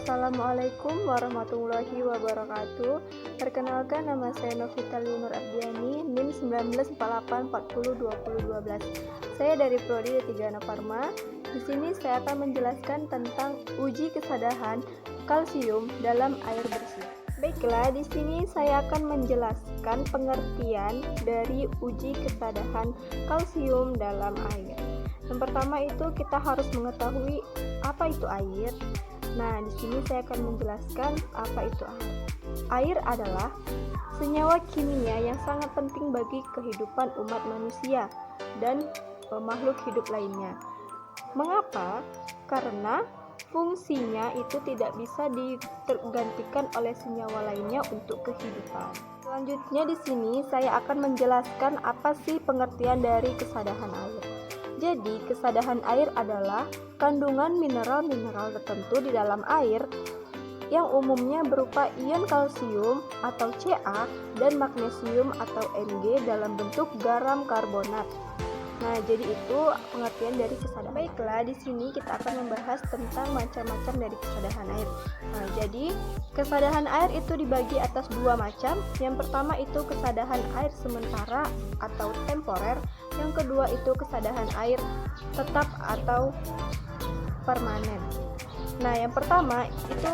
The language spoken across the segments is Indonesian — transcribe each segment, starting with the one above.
Assalamualaikum warahmatullahi wabarakatuh. Perkenalkan, nama saya Novita Liunur Abdiani, NIM 1948402012. Saya dari Prodi D3 Anafarma. Di sini saya akan menjelaskan tentang uji kesadahan kalsium dalam air bersih. Baiklah, di sini saya akan menjelaskan pengertian dari uji kesadahan kalsium dalam air. Yang pertama itu kita harus mengetahui apa itu air. Nah, di sini saya akan menjelaskan apa itu air. Air adalah senyawa kimia yang sangat penting bagi kehidupan umat manusia dan makhluk hidup lainnya. Mengapa? Karena fungsinya itu tidak bisa digantikan oleh senyawa lainnya untuk kehidupan. Selanjutnya di sini saya akan menjelaskan apa sih pengertian dari kesadahan air. Jadi, kesadahan air adalah kandungan mineral-mineral tertentu di dalam air yang umumnya berupa ion kalsium atau Ca dan magnesium atau Mg dalam bentuk garam karbonat. Nah, jadi itu pengertian dari kesadahan. Baiklah, di sini kita akan membahas tentang macam-macam dari kesadahan air. Nah, jadi kesadahan air itu dibagi atas dua macam. Yang pertama itu kesadahan air sementara atau temporer. Yang kedua itu kesadahan air tetap atau permanen. Nah, yang pertama itu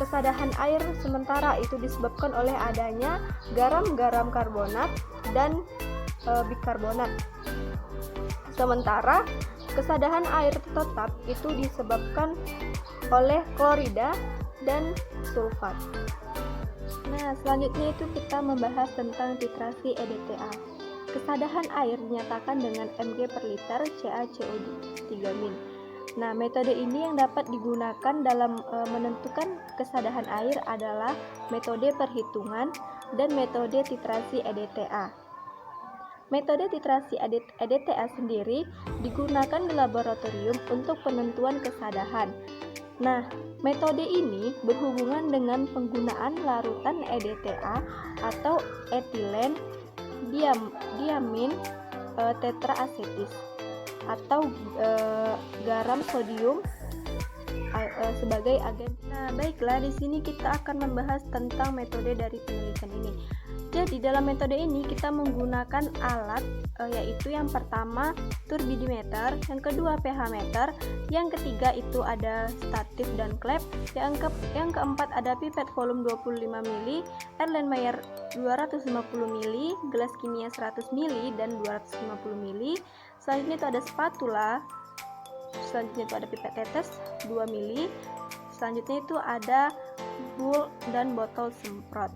kesadahan air sementara itu disebabkan oleh adanya garam karbonat dan bikarbonat. Sementara kesadahan air tetap itu disebabkan oleh klorida dan sulfat. Nah, selanjutnya itu kita membahas tentang titrasi EDTA. Kesadahan air dinyatakan dengan Mg per liter CaCO3-min. Nah, metode ini yang dapat digunakan dalam menentukan kesadahan air adalah metode perhitungan dan metode titrasi EDTA. Metode titrasi EDTA sendiri digunakan di laboratorium untuk penentuan kesadahan. Nah, metode ini berhubungan dengan penggunaan larutan EDTA atau etilen diamin tetraasetis atau garam sodium sebagai agen. Nah, baiklah, di sini kita akan membahas tentang metode dari penelitian ini. Jadi dalam metode ini kita menggunakan alat yaitu yang pertama turbidimeter, yang kedua pH meter, yang ketiga itu ada statif dan klep, yang keempat ada pipet volume 25 ml, Erlenmeyer 250 ml, gelas kimia 100 ml dan 250 ml. Selanjutnya itu ada spatula, selanjutnya itu ada pipet tetes 2 ml, selanjutnya itu ada bowl dan botol semprot.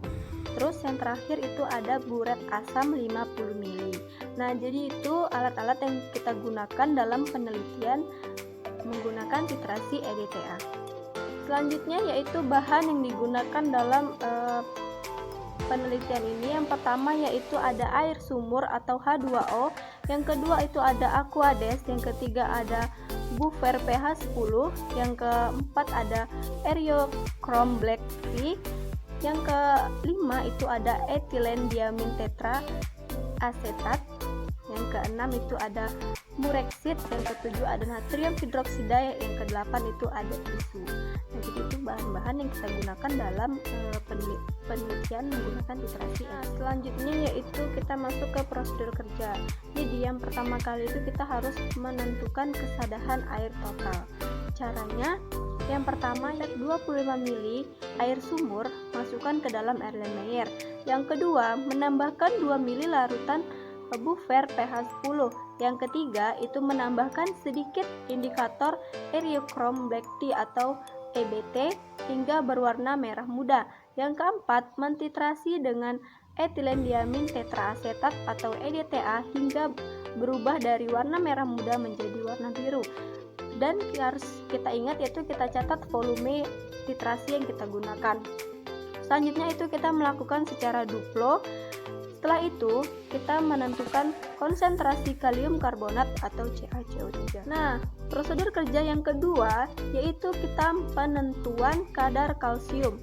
Terus yang terakhir itu ada buret asam 50 ml. Nah, jadi itu alat-alat yang kita gunakan dalam penelitian menggunakan titrasi EDTA. Selanjutnya yaitu bahan yang digunakan dalam penelitian ini. Yang pertama yaitu ada air sumur atau H2O, yang kedua itu ada aquades, yang ketiga ada buffer pH 10, yang keempat ada eriochrome black tea, yang kelima itu ada etilen diamin tetra asetat, yang keenam itu ada murexit, yang ketujuh ada natrium hidroksida, yang kedelapan itu ada tisu. Nah, jadi itu bahan-bahan yang kita gunakan dalam penelitian menggunakan titrasi. Nah, selanjutnya yaitu kita masuk ke prosedur kerja. Jadi yang pertama kali itu kita harus menentukan kesadahan air total. Caranya yang pertama, 25 ml air sumur masukkan ke dalam Erlenmeyer. Yang kedua, menambahkan 2 ml larutan buffer pH 10. Yang ketiga, itu menambahkan sedikit indikator eriochrome black tea atau EBT hingga berwarna merah muda. Yang keempat, mentitrasi dengan etilen diamin tetraasetat atau EDTA hingga berubah dari warna merah muda menjadi warna biru. Dan harus kita ingat yaitu kita catat volume titrasi yang kita gunakan. Selanjutnya itu kita melakukan secara duplo. Setelah itu kita menentukan konsentrasi kalium karbonat atau CaCO3. Nah, prosedur kerja yang kedua yaitu kita penentuan kadar kalsium.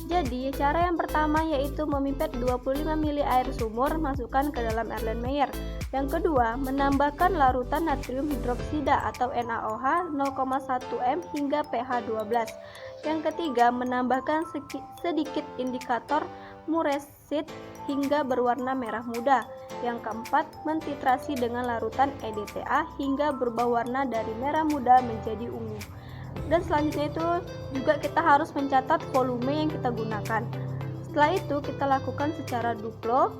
Jadi cara yang pertama yaitu memipet 25 ml air sumur masukkan ke dalam Erlenmeyer. Yang kedua, menambahkan larutan natrium hidroksida atau NaOH 0,1 m hingga pH 12. Yang ketiga, menambahkan sedikit indikator muresid hingga berwarna merah muda. Yang keempat, mentitrasi dengan larutan EDTA hingga berubah warna dari merah muda menjadi ungu. Dan selanjutnya itu juga kita harus mencatat volume yang kita gunakan. Setelah itu kita lakukan secara duplo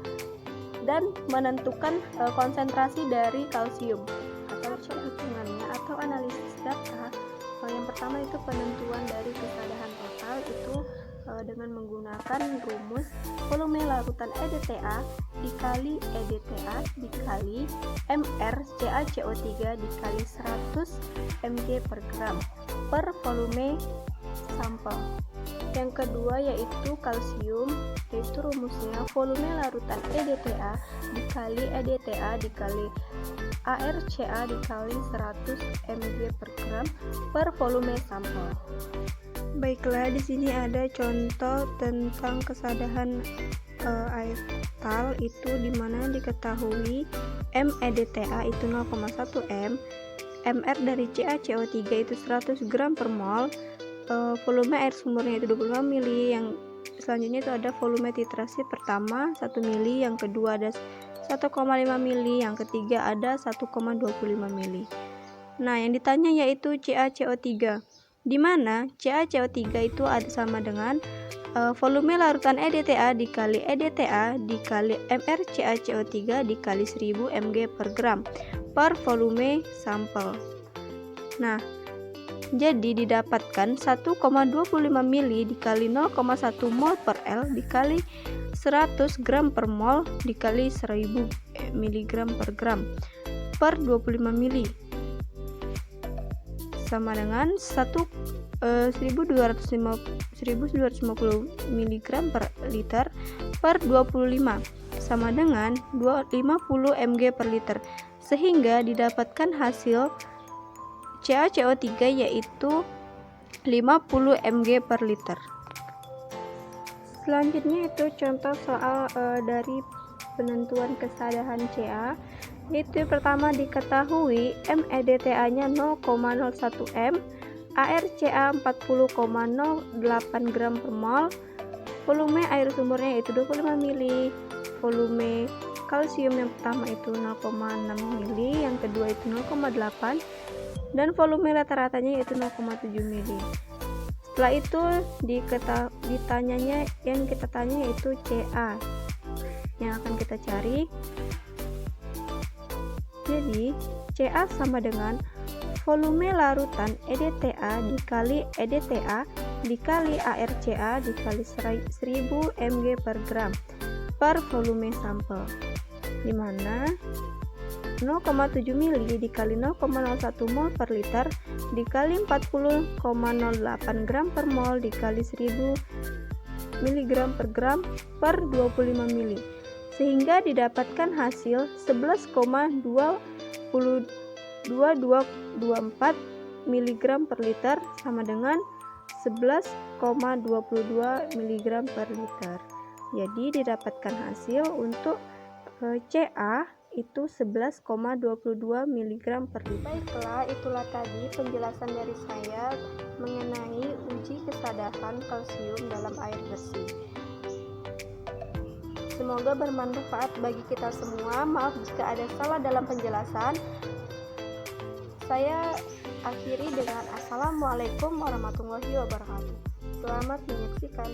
dan menentukan konsentrasi dari kalsium atau hitungannya atau analisis data. Yang pertama itu penentuan dari kesadaran total itu dengan menggunakan rumus volume larutan EDTA dikali EDTA dikali MR CaCO3 dikali 100 mg per gram per volume sampel. Yang kedua yaitu kalsium, yaitu rumusnya volume larutan EDTA dikali ArCa dikali 100 mg per gram per volume sampel. Baiklah, di sini ada contoh tentang kesadaran air tal itu dimana diketahui MEDTA itu 0,1 m, MR dari CaCO3 itu 100 gram per mol, volume air sumurnya itu 25 ml, yang selanjutnya itu ada volume titrasi pertama 1 ml, yang kedua ada 1,5 ml, yang ketiga ada 1,25 ml. Nah, yang ditanya yaitu CaCO3, di mana CaCO3 itu ada sama dengan volume larutan EDTA dikali EDTA dikali MR CaCO3 dikali 1000 mg per gram per volume sampel. Nah, jadi didapatkan 1,25 ml dikali 0,1 mol per L dikali 100 gram per mol dikali 1000 mg per gram per 25 ml sama dengan 1250 mg per liter per 25 sama dengan 50 mg per liter, sehingga didapatkan hasil CaCO3 yaitu 50 mg per liter. Selanjutnya itu contoh soal dari penentuan kesadaran Ca, yaitu pertama diketahui MEDTA-nya 0,01 m, ArCa 40,08 gram per mol, volume air sumurnya itu 25 ml, volume kalsium yang pertama itu 0,6 ml, yang kedua itu 0,8, dan volume rata-ratanya yaitu 0,7 ml. Setelah itu yang kita tanya yaitu Ca yang akan kita cari. Jadi Ca sama dengan volume larutan EDTA dikali EDTA dikali ArCa dikali 1000 mg per gram per volume sampel, dimana 0,7 ml dikali 0,01 mol per liter dikali 40,08 gram per mol dikali 1000 mg per gram per 25 ml, sehingga didapatkan hasil 11,2224 mg per liter sama dengan 11,22 mg per liter. Jadi didapatkan hasil untuk Ca itu 11,22 mg per liter. Baiklah, itulah tadi penjelasan dari saya mengenai uji kesadaran kalsium dalam air bersih. Semoga bermanfaat bagi kita semua. Maaf jika ada salah dalam penjelasan. Saya akhiri dengan Assalamualaikum warahmatullahi wabarakatuh. Selamat menyaksikan.